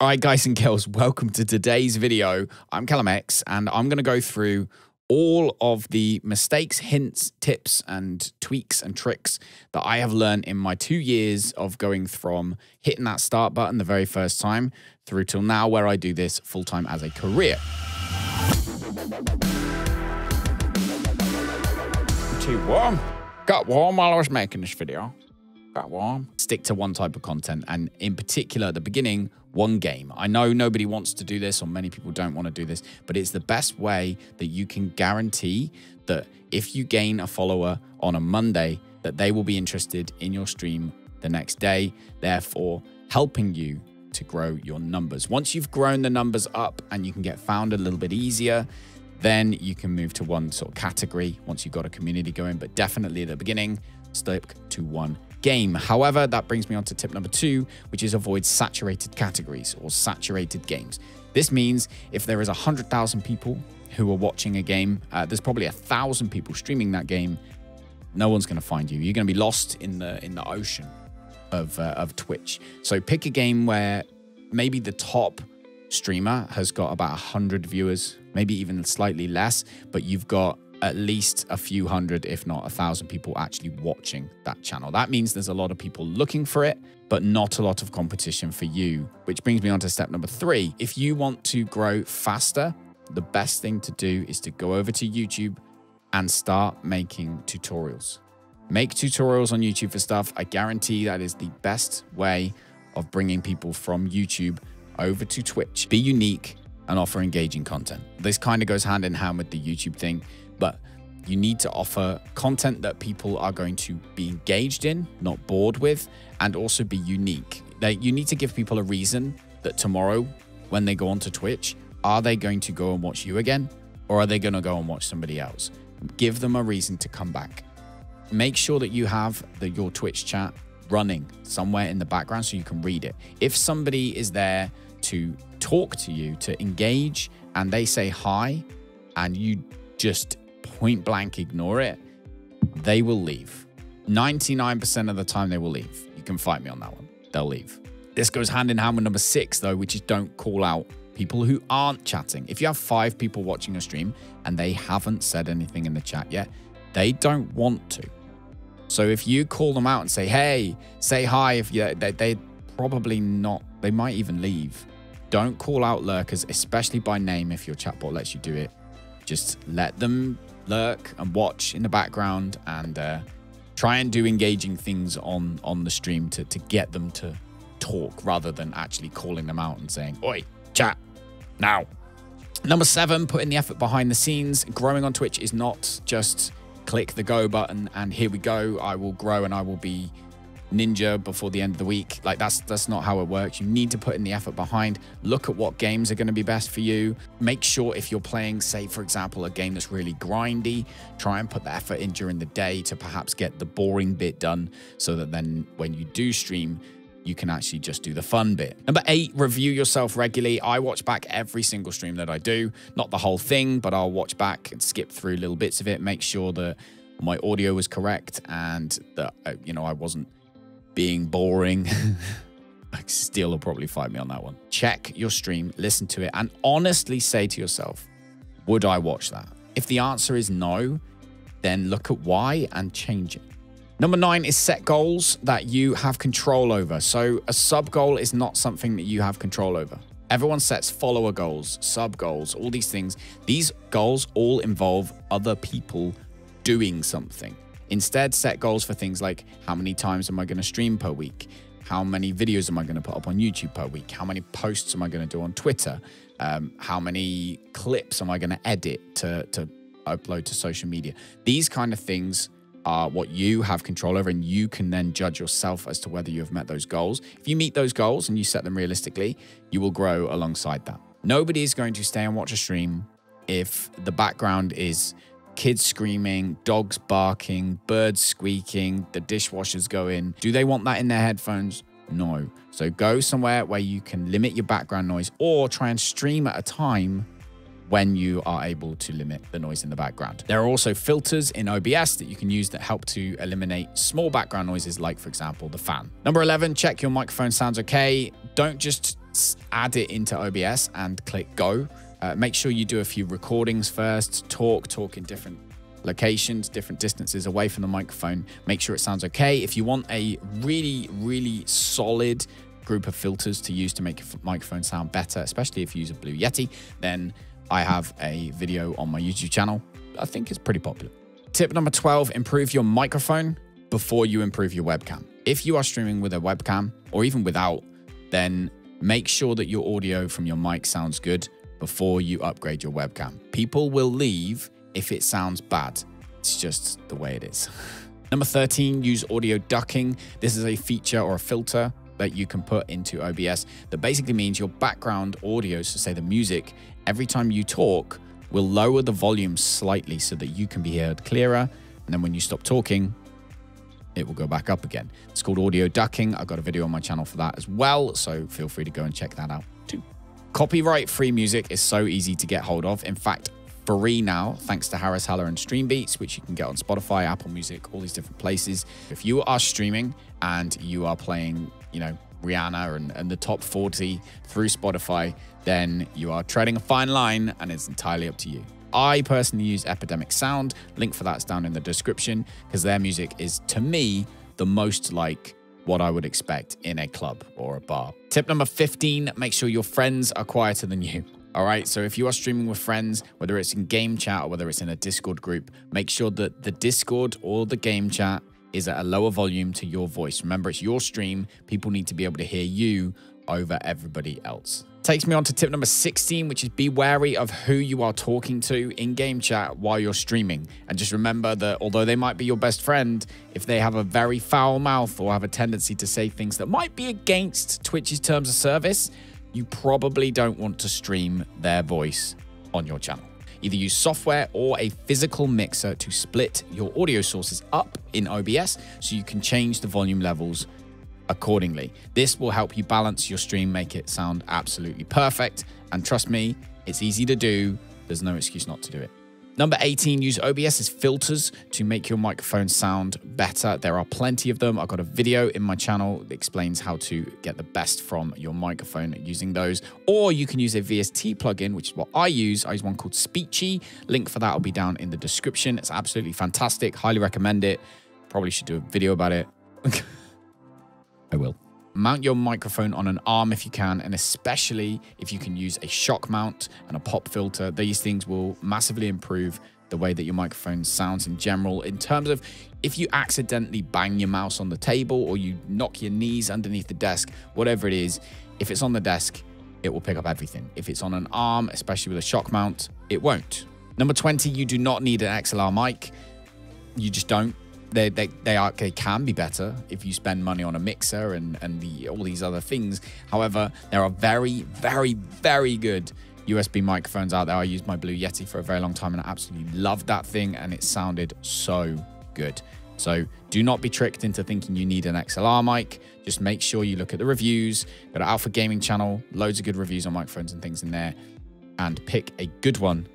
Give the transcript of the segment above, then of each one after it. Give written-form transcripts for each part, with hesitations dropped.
All right, guys and girls, welcome to today's video. I'm Callum X, and I'm going to go through all of the mistakes, hints, tips, and tweaks and tricks that I have learned in my 2 years of going from hitting that start button the very first time through till now, where I do this full-time as a career. Too warm. Got warm while I was making this video. Got warm. Stick to one type of content, and in particular at the beginning, one game. I know nobody wants to do this, or many people don't want to do this, but it's the best way that you can guarantee that if you gain a follower on a Monday, that they will be interested in your stream the next day, therefore helping you to grow your numbers. Once you've grown the numbers up and you can get found a little bit easier, then you can move to one sort of category once you've got a community going, but definitely at the beginning, stick to one game. However, that brings me on to tip number 2, which is avoid saturated categories or saturated games. This means if there is 100,000 people who are watching a game, there's probably 1,000 people streaming that game. No one's going to find you. You're going to be lost in the ocean of Twitch. So pick a game where maybe the top streamer has got about 100 viewers, maybe even slightly less, but you've got at least a few hundred, if not 1,000 people actually watching that channel. That means there's a lot of people looking for it, but not a lot of competition for you, which brings me on to step number 3. If you want to grow faster, the best thing to do is to go over to YouTube and start making tutorials. Make tutorials on YouTube for stuff. I guarantee that is the best way of bringing people from YouTube over to Twitch. Be unique and offer engaging content. This kind of goes hand in hand with the YouTube thing, but you need to offer content that people are going to be engaged in, not bored with, and also be unique. You need to give people a reason that tomorrow, when they go onto Twitch, are they going to go and watch you again, or are they going to go and watch somebody else? Give them a reason to come back. Make sure that you have your Twitch chat running somewhere in the background so you can read it. If somebody is there to talk to you, to engage, and they say hi, and you just point blank ignore it, they will leave. 99% of the time they will leave. You can fight me on that one. They'll leave. This goes hand in hand with number 6 though, which is don't call out people who aren't chatting. If you have 5 people watching a stream and they haven't said anything in the chat yet, they don't want to. So if you call them out and say, hey, say hi, they probably not, they might even leave. Don't call out lurkers, especially by name if your chatbot lets you do it. Just let them lurk and watch in the background, and try and do engaging things on the stream to get them to talk, rather than actually calling them out and saying, oi, chat, now. Number 7, put in the effort behind the scenes. Growing on Twitch is not just click the go button and here we go, I will grow and I will be ninja before the end of the week. Like that's not how it works. You need to put in the effort behind. Look at what games are going to be best for you. Make sure if you're playing, say for example, a game that's really grindy, try and put the effort in during the day to perhaps get the boring bit done, so that then when you do stream, you can actually just do the fun bit. Number 8, review yourself regularly. I watch back every single stream that I do, not the whole thing, but I'll watch back and skip through little bits of it, make sure that my audio was correct and that I wasn't being boring. Steel will probably fight me on that one. Check your stream, listen to it, and honestly say to yourself, would I watch that? If the answer is no, then look at why and change it. Number 9 is set goals that you have control over. So a sub goal is not something that you have control over. Everyone sets follower goals, sub goals, all these things. These goals all involve other people doing something. Instead, set goals for things like how many times am I going to stream per week? How many videos am I going to put up on YouTube per week? How many posts am I going to do on Twitter? How many clips am I going to edit to upload to social media? These kind of things are what you have control over, and you can then judge yourself as to whether you have met those goals. If you meet those goals and you set them realistically, you will grow alongside that. Nobody is going to stay and watch a stream if the background is kids screaming, dogs barking, birds squeaking, the dishwasher's going. Do they want that in their headphones? No. So go somewhere where you can limit your background noise, or try and stream at a time when you are able to limit the noise in the background. There are also filters in OBS that you can use that help to eliminate small background noises, like, for example, the fan. Number 11, check your microphone sounds okay. Don't just add it into OBS and click go. Make sure you do a few recordings first, talk in different locations, different distances away from the microphone. Make sure it sounds okay. If you want a really, really solid group of filters to use to make your microphone sound better, especially if you use a Blue Yeti, then I have a video on my YouTube channel. I think it's pretty popular. Tip number 12, improve your microphone before you improve your webcam. If you are streaming with a webcam or even without, then make sure that your audio from your mic sounds good before you upgrade your webcam. People will leave if it sounds bad. It's just the way it is. Number 13, use audio ducking. This is a feature or a filter that you can put into OBS that basically means your background audio, so say the music, every time you talk, will lower the volume slightly so that you can be heard clearer. And then when you stop talking, it will go back up again. It's called audio ducking. I've got a video on my channel for that as well, so feel free to go and check that out too. Copyright-free music is so easy to get hold of. In fact, free now, thanks to Harris Heller and Streambeats, which you can get on Spotify, Apple Music, all these different places. If you are streaming and you are playing, you know, Rihanna and the top 40 through Spotify, then you are treading a fine line and it's entirely up to you. I personally use Epidemic Sound. Link for that's down in the description because their music is, to me, the most like what I would expect in a club or a bar. Tip number 15, make sure your friends are quieter than you. All right, so if you are streaming with friends, whether it's in game chat or whether it's in a Discord group, make sure that the Discord or the game chat is at a lower volume to your voice. Remember, it's your stream. People need to be able to hear you over everybody else. Takes me on to tip number 16, which is be wary of who you are talking to in game chat while you're streaming. And just remember that although they might be your best friend, if they have a very foul mouth or have a tendency to say things that might be against Twitch's terms of service, you probably don't want to stream their voice on your channel. Either use software or a physical mixer to split your audio sources up in OBS so you can change the volume levels accordingly. This will help you balance your stream, make it sound absolutely perfect. And trust me, it's easy to do. There's no excuse not to do it. Number 18, use OBS's filters to make your microphone sound better. There are plenty of them. I've got a video in my channel that explains how to get the best from your microphone using those. Or you can use a VST plugin, which is what I use. I use one called Speechy. Link for that will be down in the description. It's absolutely fantastic. Highly recommend it. Probably should do a video about it. I will. Mount your microphone on an arm if you can, and especially if you can use a shock mount and a pop filter. These things will massively improve the way that your microphone sounds in general. In terms of if you accidentally bang your mouse on the table or you knock your knees underneath the desk, whatever it is, if it's on the desk, it will pick up everything. If it's on an arm, especially with a shock mount, it won't. Number 20, you do not need an XLR mic. You just don't. They can be better if you spend money on a mixer and all these other things. However, there are very, very, very good USB microphones out there. I used my Blue Yeti for a very long time and I absolutely loved that thing and it sounded so good. So do not be tricked into thinking you need an XLR mic. Just make sure you look at the reviews. Go to Alpha Gaming channel, loads of good reviews on microphones and things in there, and pick a good one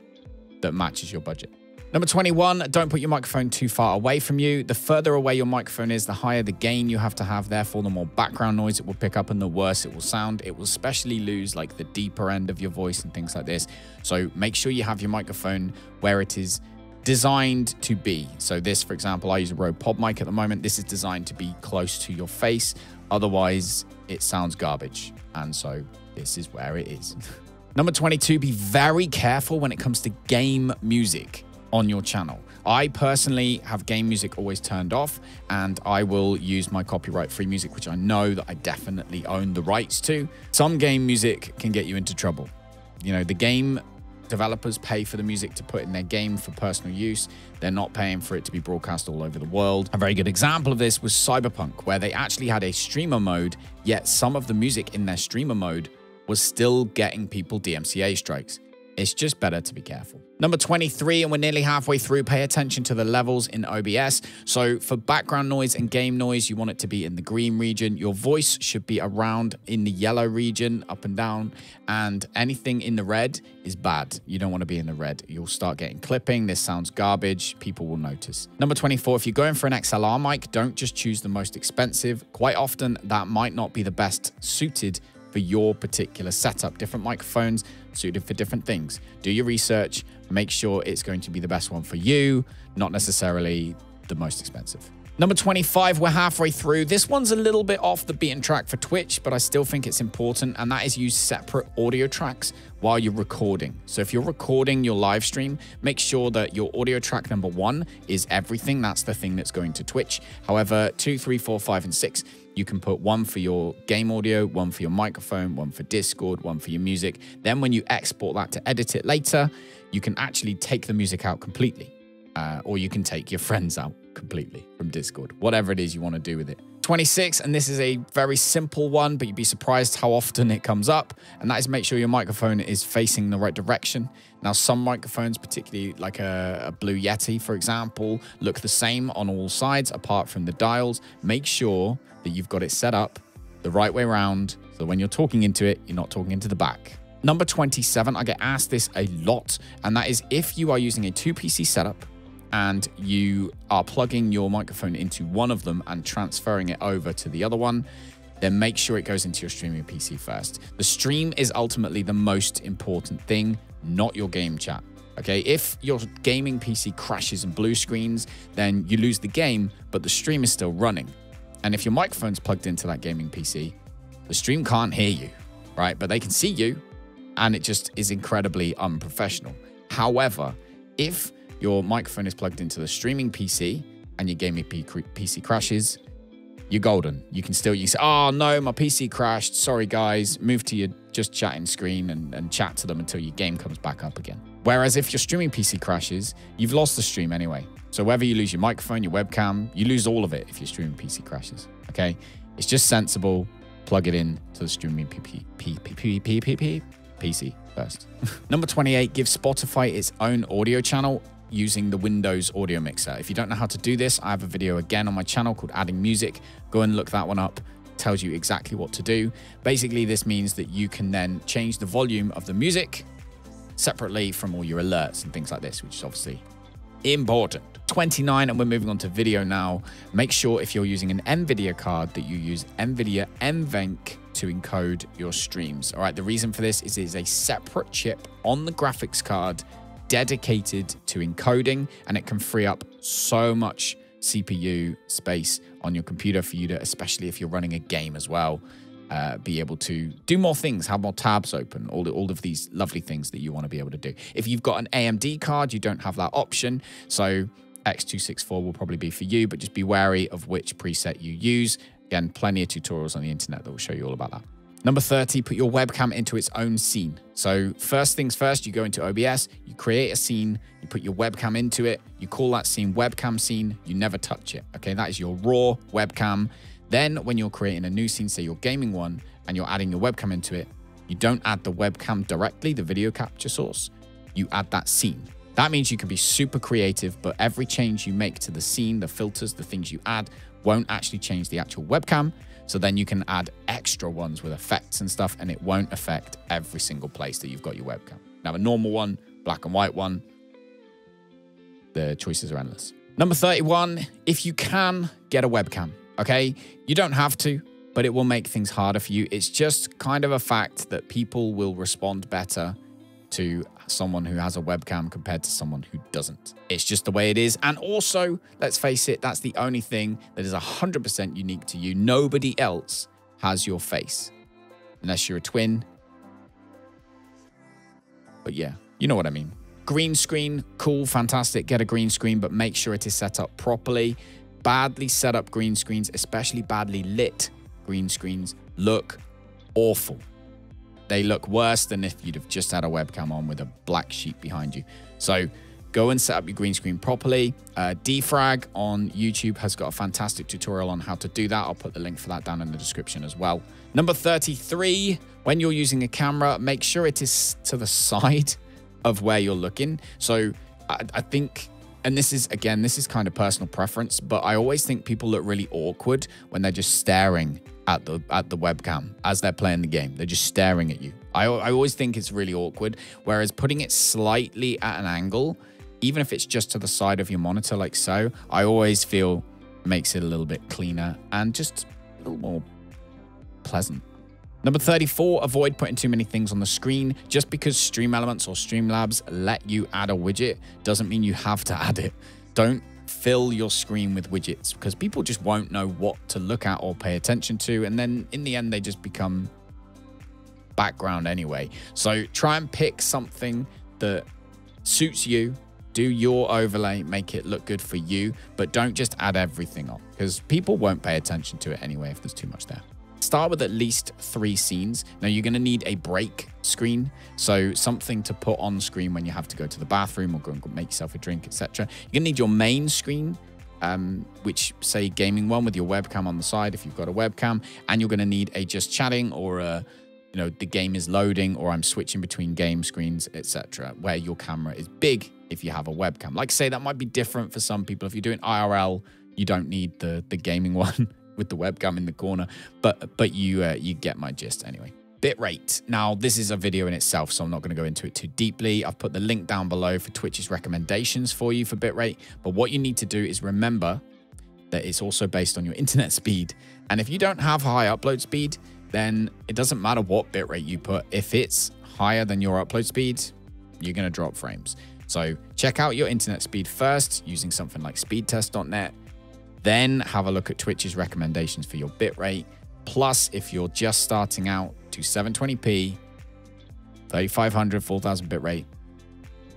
that matches your budget. Number 21, don't put your microphone too far away from you. The further away your microphone is, the higher the gain you have to have. Therefore, the more background noise it will pick up and the worse it will sound. It will especially lose like the deeper end of your voice and things like this. So make sure you have your microphone where it is designed to be. So this, for example, I use a Rode Pod mic at the moment. This is designed to be close to your face. Otherwise, it sounds garbage. And so this is where it is. Number 22, be very careful when it comes to game music on your channel. I personally have game music always turned off, and I will use my copyright-free music, which I know that I definitely own the rights to. Some game music can get you into trouble. You know, the game developers pay for the music to put in their game for personal use. They're not paying for it to be broadcast all over the world. A very good example of this was Cyberpunk, where they actually had a streamer mode, yet some of the music in their streamer mode was still getting people DMCA strikes. It's just better to be careful. Number 23, and we're nearly halfway through, pay attention to the levels in OBS. So for background noise and game noise, you want it to be in the green region. Your voice should be around in the yellow region, up and down, and anything in the red is bad. You don't want to be in the red. You'll start getting clipping. This sounds garbage. People will notice. Number 24, if you're going for an XLR mic, don't just choose the most expensive. Quite often, that might not be the best suited for your particular setup. Different microphones suited for different things. Do your research, make sure it's going to be the best one for you, not necessarily the most expensive. Number 25, we're halfway through. This one's a little bit off the beaten track for Twitch, but I still think it's important, and that is use separate audio tracks while you're recording. So if you're recording your live stream, make sure that your audio track number 1 is everything. That's the thing that's going to Twitch. However, 2, 3, 4, 5, and 6, you can put one for your game audio, one for your microphone, one for Discord, one for your music. Then when you export that to edit it later, you can actually take the music out completely. Or you can take your friends out completely from Discord, whatever it is you want to do with it. 26, and this is a very simple one, but you'd be surprised how often it comes up, and that is make sure your microphone is facing the right direction. Now, some microphones, particularly like a Blue Yeti, for example, look the same on all sides apart from the dials. Make sure that you've got it set up the right way around, so when you're talking into it, you're not talking into the back. Number 27, I get asked this a lot, and that is if you are using a 2-PC setup, and you are plugging your microphone into one of them and transferring it over to the other one, then make sure it goes into your streaming PC first. The stream is ultimately the most important thing, not your game chat. Okay, if your gaming PC crashes and blue screens, then you lose the game, but the stream is still running. And if your microphone's plugged into that gaming PC, the stream can't hear you, right? But they can see you, and it just is incredibly unprofessional. However, if your microphone is plugged into the streaming PC and your gaming PC crashes, you're golden. You can still, you say, oh no, my PC crashed. Sorry guys, move to your just chatting screen and chat to them until your game comes back up again. Whereas if your streaming PC crashes, you've lost the stream anyway. So whether you lose your microphone, your webcam, you lose all of it if your streaming PC crashes, okay? It's just sensible, plug it in to the streaming PC first. Number 28, give Spotify its own audio channel using the Windows audio mixer. If you don't know how to do this, I have a video again on my channel called Adding Music. Go and look that one up. It tells you exactly what to do. Basically, this means that you can then change the volume of the music separately from all your alerts and things like this, which is obviously important. 29, and we're moving on to video now. Make sure if you're using an NVIDIA card that you use NVIDIA NVENC to encode your streams. All right, the reason for this is a separate chip on the graphics card dedicated to encoding, and it can free up so much CPU space on your computer for you to, especially if you're running a game as well, be able to do more things, have more tabs open, all of these lovely things that you want to be able to do. If you've got an AMD card, you don't have that option, so X264 will probably be for you, but just be wary of which preset you use. Again, plenty of tutorials on the internet that will show you all about that. Number 30, put your webcam into its own scene. So first things first, you go into OBS, you create a scene, you put your webcam into it, you call that scene webcam scene, you never touch it, okay? That is your raw webcam. Then when you're creating a new scene, say your gaming one, and you're adding your webcam into it, you don't add the webcam directly, the video capture source, you add that scene. That means you can be super creative, but every change you make to the scene, the filters, the things you add, won't actually change the actual webcam. So then you can add extra ones with effects and stuff, and it won't affect every single place that you've got your webcam. Now, a normal one, black and white one, the choices are endless. Number 31, if you can, get a webcam, okay? You don't have to, but it will make things harder for you. It's just kind of a fact that people will respond better to someone who has a webcam compared to someone who doesn't. It's just the way it is. And also, let's face it, that's the only thing that is 100% unique to you. Nobody else has your face, unless you're a twin. But yeah, you know what I mean. Green screen, cool, fantastic, get a green screen, but make sure it is set up properly. Badly set up green screens, especially badly lit green screens, look awful. They look worse than if you'd have just had a webcam on with a black sheet behind you. So go and set up your green screen properly. Defrag on YouTube has got a fantastic tutorial on how to do that. I'll put the link for that down in the description as well. Number 33, when you're using a camera, make sure it is to the side of where you're looking. So I think, and this is, again, this is kind of personal preference, but I always think people look really awkward when they're just staring at the webcam as they're playing the game. They're just staring at you. I always think it's really awkward, whereas putting it slightly at an angle, even if it's just to the side of your monitor like so, I always feel makes it a little bit cleaner and just a little more pleasant. Number 34, avoid putting too many things on the screen. Just because StreamElements or Streamlabs let you add a widget doesn't mean you have to add it. Don't fill your screen with widgets because people just won't know what to look at or pay attention to. And then in the end, they just become background anyway. So try and pick something that suits you. Do your overlay, make it look good for you, but don't just add everything on because people won't pay attention to it anyway if there's too much there. Start with at least 3 scenes. Now you're going to need a break screen, so something to put on screen when you have to go to the bathroom or go and make yourself a drink, etc. You're going to need your main screen, which say gaming one with your webcam on the side if you've got a webcam, and you're going to need a just chatting or a, you know, the game is loading or I'm switching between game screens, etc., where your camera is big if you have a webcam. Like I say, that might be different for some people. If you're doing IRL, you don't need the gaming one with the webcam in the corner, but you get my gist anyway. Bitrate. Now, this is a video in itself, so I'm not going to go into it too deeply. I've put the link down below for Twitch's recommendations for you for bitrate. But what you need to do is remember that it's also based on your internet speed. And if you don't have high upload speed, then it doesn't matter what bitrate you put. If it's higher than your upload speed, you're going to drop frames. So check out your internet speed first using something like speedtest.net. Then have a look at Twitch's recommendations for your bitrate. Plus, if you're just starting out, to 720p, 3500, 4000 bitrate,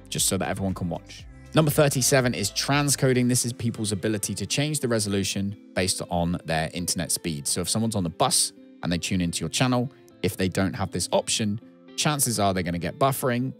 just so that everyone can watch. Number 37 is transcoding. This is people's ability to change the resolution based on their internet speed. So if someone's on the bus and they tune into your channel, if they don't have this option, chances are they're going to get buffering,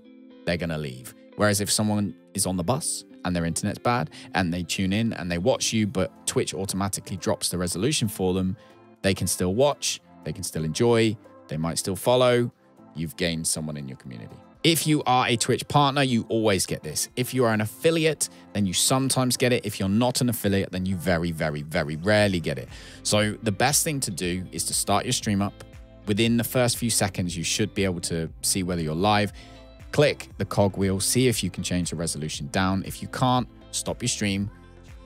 they're going to leave. Whereas if someone is on the bus and their internet's bad and they tune in and they watch you, but Twitch automatically drops the resolution for them, they can still watch, they can still enjoy, they might still follow. You've gained someone in your community. If you are a Twitch partner, you always get this. If you are an affiliate, then you sometimes get it. If you're not an affiliate, then you very, very, very rarely get it. So the best thing to do is to start your stream up. Within the first few seconds, you should be able to see whether you're live. Click the cog wheel, see if you can change the resolution down. If you can't, stop your stream,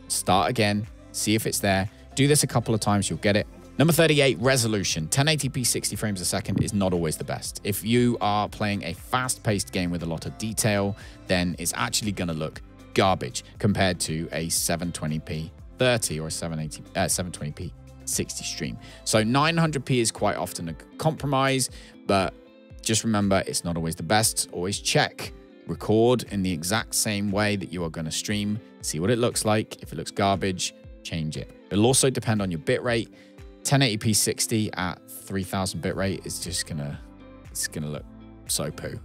start again, see if it's there. Do this a couple of times, you'll get it. Number 38, resolution. 1080p 60 frames a second is not always the best. If you are playing a fast-paced game with a lot of detail, then it's actually going to look garbage compared to a 720p 30 or a 720p 60 stream. So 900p is quite often a compromise, but just remember, it's not always the best. Always check, record in the exact same way that you are going to stream. See what it looks like. If it looks garbage, change it. It'll also depend on your bitrate. 1080p 60 at 3000 bitrate is just it's gonna look so poo.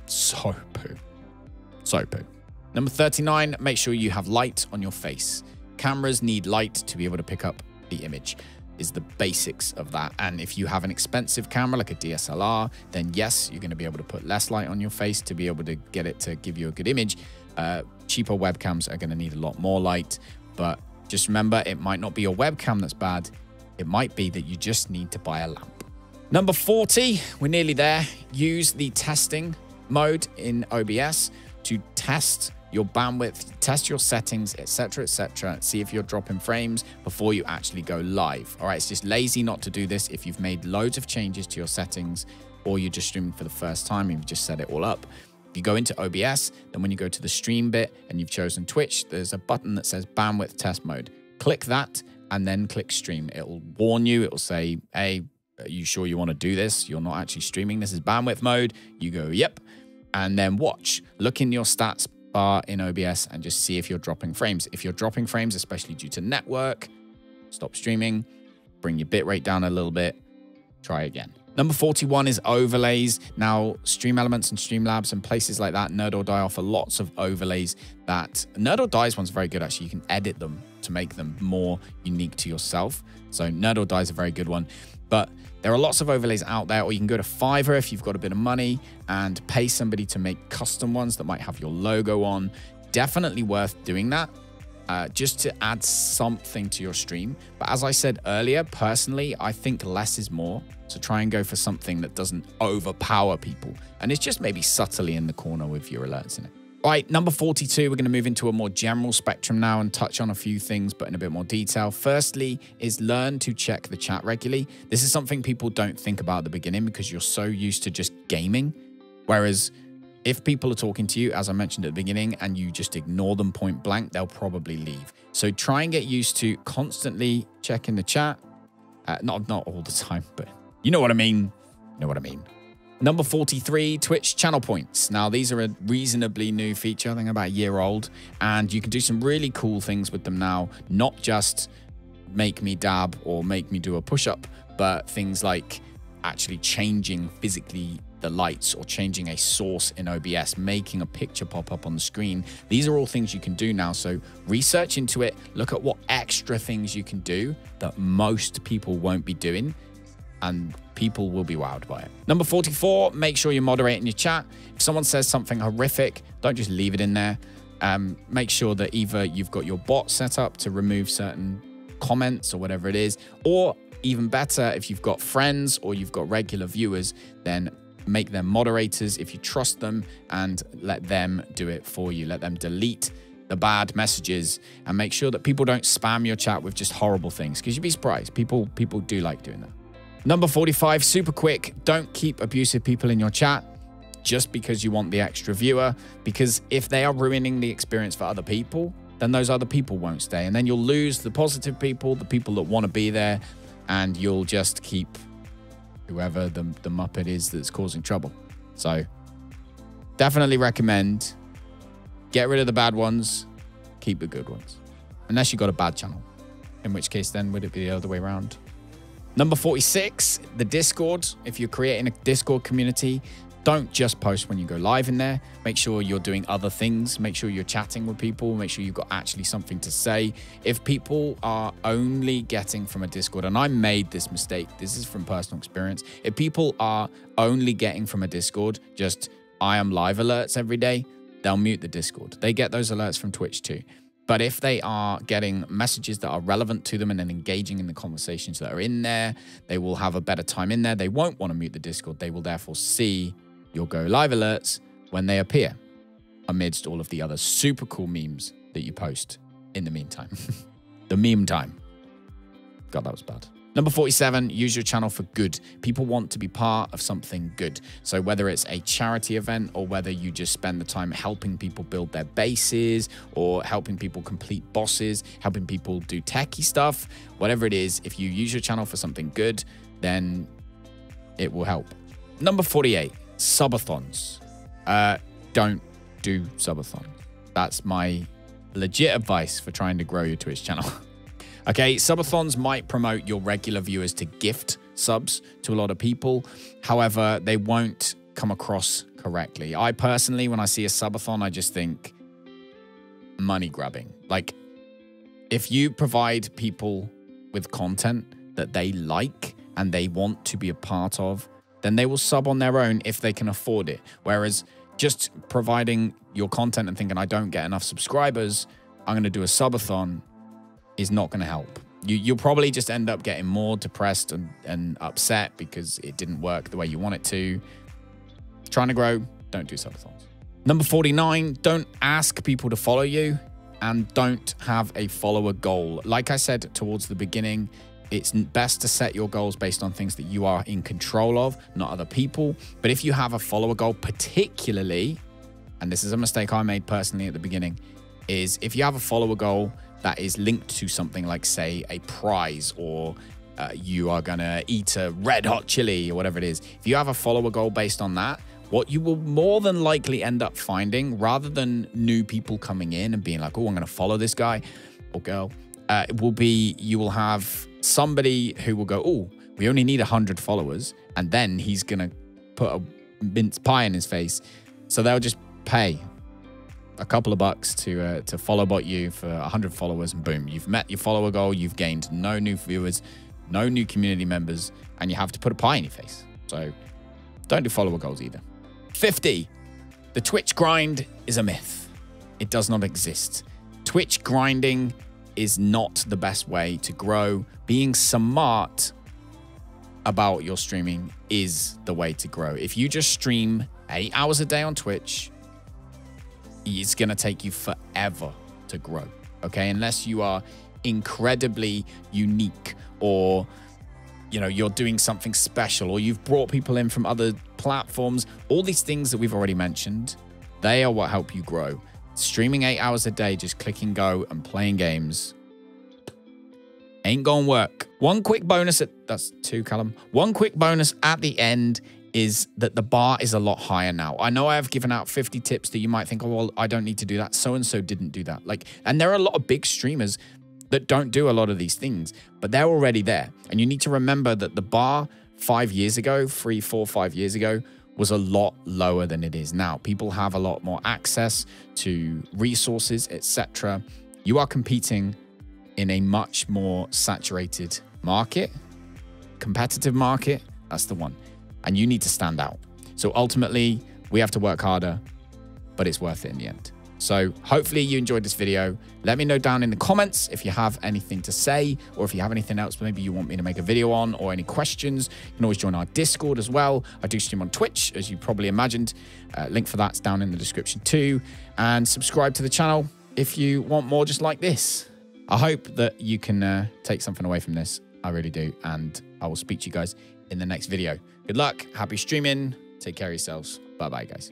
So poo. So poo. Number 39, make sure you have light on your face. Cameras need light to be able to pick up the image. Is the basics of that. And if you have an expensive camera like a DSLR, then yes, you're going to be able to put less light on your face to be able to get it to give you a good image. Cheaper webcams are going to need a lot more light, but just remember, it might not be your webcam that's bad. It might be that you just need to buy a lamp. Number 40, we're nearly there. Use the testing mode in OBS to test your bandwidth, test your settings, etc., etc. See if you're dropping frames before you actually go live. All right, it's just lazy not to do this if you've made loads of changes to your settings or you're just streaming for the first time and you've just set it all up. If you go into OBS, then when you go to the stream bit and you've chosen Twitch, there's a button that says bandwidth test mode. Click that and then click stream. It'll warn you. It'll say, hey, are you sure you want to do this? You're not actually streaming. This is bandwidth mode. You go, yep. And then watch. Look in your stats bar in OBS and just see if you're dropping frames. If you're dropping frames, especially due to network, stop streaming, bring your bitrate down a little bit, try again. Number 41 is overlays. Now, StreamElements and Streamlabs and places like that, Nerd or Die offer lots of overlays that Nerd or Die's one's very good, actually. You can edit them to make them more unique to yourself. So Nerd or Die is a very good one. But there are lots of overlays out there, or you can go to Fiverr if you've got a bit of money and pay somebody to make custom ones that might have your logo on. Definitely worth doing that, just to add something to your stream. But as I said earlier, personally, I think less is more. So try and go for something that doesn't overpower people. And it's just maybe subtly in the corner with your alerts in it. All right, number 42, we're going to move into a more general spectrum now and touch on a few things, but in a bit more detail. Firstly is learn to check the chat regularly. This is something people don't think about at the beginning because you're so used to just gaming. Whereas if people are talking to you, as I mentioned at the beginning, and you just ignore them point blank, they'll probably leave. So try and get used to constantly checking the chat. Not all the time, but you know what I mean. You know what I mean. Number 43, Twitch channel points. Now, these are a reasonably new feature, I think about a year old, and you can do some really cool things with them now, not just make me dab or make me do a push-up, but things like actually changing physically the lights or changing a source in OBS, making a picture pop up on the screen. These are all things you can do now. So research into it, look at what extra things you can do that most people won't be doing, and people will be wowed by it. Number 44, make sure you're moderating your chat. If someone says something horrific, don't just leave it in there. Make sure that either you've got your bot set up to remove certain comments or whatever it is, or even better, if you've got friends or you've got regular viewers, then make them moderators if you trust them and let them do it for you. Let them delete the bad messages and make sure that people don't spam your chat with just horrible things, because you'd be surprised. People do like doing that. Number 45, super quick. Don't keep abusive people in your chat just because you want the extra viewer, because if they are ruining the experience for other people, then those other people won't stay. And then you'll lose the positive people, the people that want to be there, and you'll just keep whoever the Muppet is that's causing trouble. So definitely recommend get rid of the bad ones, keep the good ones. Unless you've got a bad channel, in which case then would it be the other way around? Number 46, the Discord. If you're creating a Discord community, don't just post when you go live in there. Make sure you're doing other things. Make sure you're chatting with people. Make sure you've got actually something to say. If people are only getting from a Discord, and I made this mistake, this is from personal experience. If people are only getting from a Discord just I am live alerts every day, they'll mute the Discord. They get those alerts from Twitch too. But if they are getting messages that are relevant to them and then engaging in the conversations that are in there, they will have a better time in there. They won't want to mute the Discord. They will therefore see your go live alerts when they appear amidst all of the other super cool memes that you post in the meantime. The meme time. God, that was bad. Number 47, use your channel for good. People want to be part of something good. So whether it's a charity event or whether you just spend the time helping people build their bases or helping people complete bosses, helping people do techie stuff, whatever it is, if you use your channel for something good, then it will help. Number 48, subathons. Don't do subathons. That's my legit advice for trying to grow your Twitch channel. Okay, subathons might promote your regular viewers to gift subs to a lot of people. However, they won't come across correctly. I personally, when I see a subathon, I just think money grabbing. Like, if you provide people with content that they like and they want to be a part of, then they will sub on their own if they can afford it. Whereas just providing your content and thinking, I don't get enough subscribers, I'm going to do a subathon, is not going to help. You'll probably just end up getting more depressed and upset because it didn't work the way you want it to. Trying to grow, don't do subathons. Number 49, don't ask people to follow you and don't have a follower goal. Like I said towards the beginning, it's best to set your goals based on things that you are in control of, not other people. But if you have a follower goal, particularly, and this is a mistake I made personally at the beginning, is if you have a follower goal that is linked to something like, say, a prize, or you are going to eat a red hot chili or whatever it is. If you have a follower goal based on that, what you will more than likely end up finding, rather than new people coming in and being like, oh, I'm going to follow this guy or girl, it will be, you will have somebody who will go, oh, we only need 100 followers. And then he's going to put a mince pie in his face. So they'll just pay a couple of bucks to follow bot you for 100 followers, and boom, you've met your follower goal, you've gained no new viewers, no new community members, and you have to put a pie in your face. So don't do follower goals either. 50. The Twitch grind is a myth. It does not exist. Twitch grinding is not the best way to grow. Being smart about your streaming is the way to grow. If you just stream 8 hours a day on Twitch, it's going to take you forever to grow, okay? Unless you are incredibly unique, or you're doing something special, or you've brought people in from other platforms. All these things that we've already mentioned, they are what help you grow. Streaming 8 hours a day, just clicking go and playing games ain't gonna work. One quick bonus that's 2, Callum. One quick bonus at the end is that the bar is a lot higher now. I know I have given out 50 tips that you might think, oh, well, I don't need to do that. So-and-so didn't do that. And there are a lot of big streamers that don't do a lot of these things, but they're already there. And you need to remember that the bar 5 years ago, 3, 4, 5 years ago, was a lot lower than it is now. People have a lot more access to resources, etc. You are competing in a much more saturated market, competitive market. That's the one. And you need to stand out. So ultimately, we have to work harder, but it's worth it in the end. So hopefully you enjoyed this video. Let me know down in the comments if you have anything to say, or if you have anything else maybe you want me to make a video on, or any questions. You can always join our Discord as well. I do stream on Twitch, as you probably imagined. Link for that's down in the description too. And subscribe to the channel if you want more just like this. I hope that you can take something away from this. I really do. And I will speak to you guys in the next video. Good luck. Happy streaming. Take care of yourselves. Bye-bye, guys.